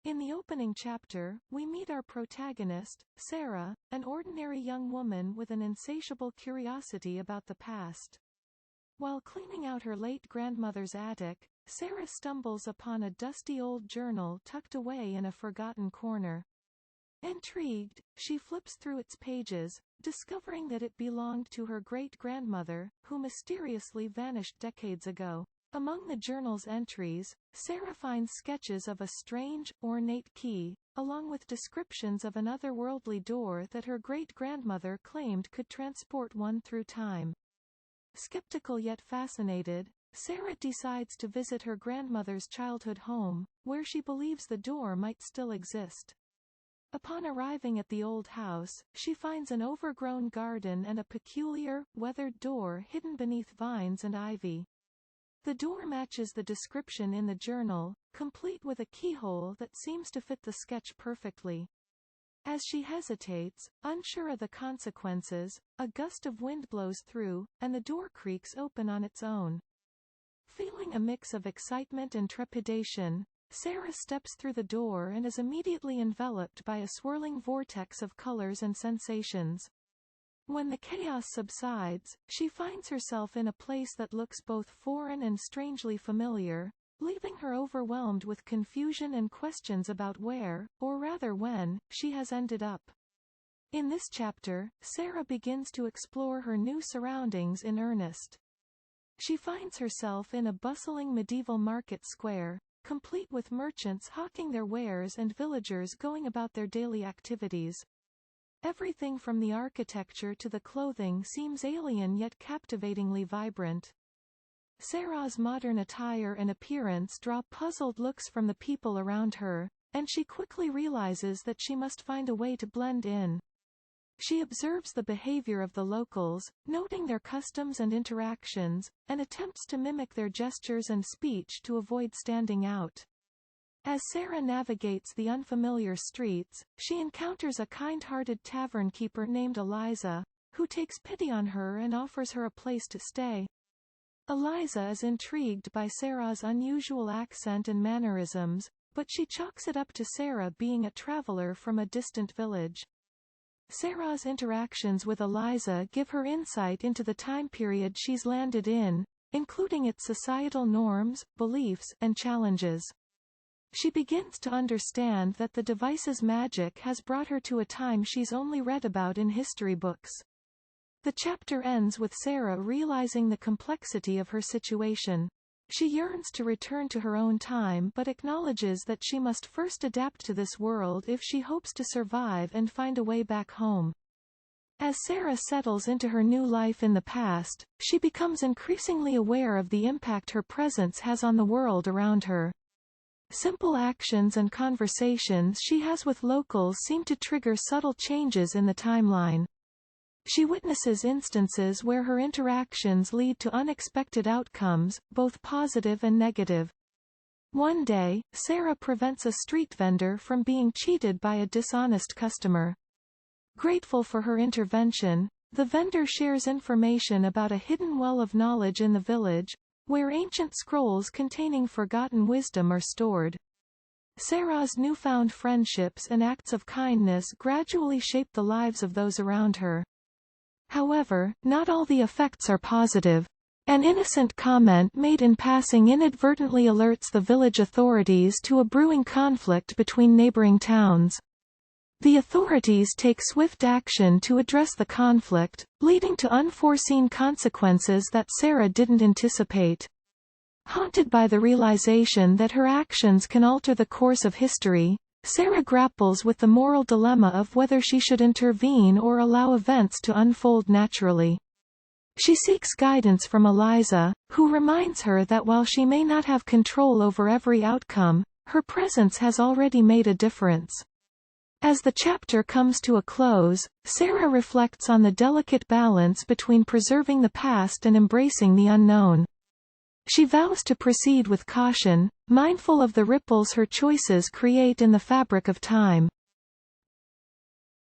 In the opening chapter, we meet our protagonist, Sarah, an ordinary young woman with an insatiable curiosity about the past. While cleaning out her late grandmother's attic, Sarah stumbles upon a dusty old journal tucked away in a forgotten corner. Intrigued, she flips through its pages, discovering that it belonged to her great-grandmother, who mysteriously vanished decades ago. Among the journal's entries, Sarah finds sketches of a strange, ornate key, along with descriptions of an otherworldly door that her great-grandmother claimed could transport one through time. Skeptical yet fascinated, Sarah decides to visit her grandmother's childhood home, where she believes the door might still exist. Upon arriving at the old house, she finds an overgrown garden and a peculiar, weathered door hidden beneath vines and ivy. The door matches the description in the journal, complete with a keyhole that seems to fit the sketch perfectly. As she hesitates, unsure of the consequences, a gust of wind blows through, and the door creaks open on its own. Feeling a mix of excitement and trepidation, Sarah steps through the door and is immediately enveloped by a swirling vortex of colors and sensations. When the chaos subsides, she finds herself in a place that looks both foreign and strangely familiar, leaving her overwhelmed with confusion and questions about where, or rather when, she has ended up. In this chapter, Sarah begins to explore her new surroundings in earnest. She finds herself in a bustling medieval market square, complete with merchants hawking their wares and villagers going about their daily activities. Everything from the architecture to the clothing seems alien yet captivatingly vibrant. Sarah's modern attire and appearance draw puzzled looks from the people around her, and she quickly realizes that she must find a way to blend in. She observes the behavior of the locals, noting their customs and interactions, and attempts to mimic their gestures and speech to avoid standing out. As Sarah navigates the unfamiliar streets, she encounters a kind-hearted tavern keeper named Eliza, who takes pity on her and offers her a place to stay. Eliza is intrigued by Sarah's unusual accent and mannerisms, but she chalks it up to Sarah being a traveler from a distant village. Sarah's interactions with Eliza give her insight into the time period she's landed in, including its societal norms, beliefs, and challenges. She begins to understand that the device's magic has brought her to a time she's only read about in history books. The chapter ends with Sarah realizing the complexity of her situation. She yearns to return to her own time but acknowledges that she must first adapt to this world if she hopes to survive and find a way back home. As Sarah settles into her new life in the past, she becomes increasingly aware of the impact her presence has on the world around her. Simple actions and conversations she has with locals seem to trigger subtle changes in the timeline. She witnesses instances where her interactions lead to unexpected outcomes, both positive and negative. One day, Sarah prevents a street vendor from being cheated by a dishonest customer. Grateful for her intervention, the vendor shares information about a hidden well of knowledge in the village, where ancient scrolls containing forgotten wisdom are stored. Sarah's newfound friendships and acts of kindness gradually shape the lives of those around her. However, not all the effects are positive. An innocent comment made in passing inadvertently alerts the village authorities to a brewing conflict between neighboring towns. The authorities take swift action to address the conflict, leading to unforeseen consequences that Sarah didn't anticipate. Haunted by the realization that her actions can alter the course of history, Sarah grapples with the moral dilemma of whether she should intervene or allow events to unfold naturally. She seeks guidance from Eliza, who reminds her that while she may not have control over every outcome, her presence has already made a difference. As the chapter comes to a close, Sarah reflects on the delicate balance between preserving the past and embracing the unknown. She vows to proceed with caution, mindful of the ripples her choices create in the fabric of time.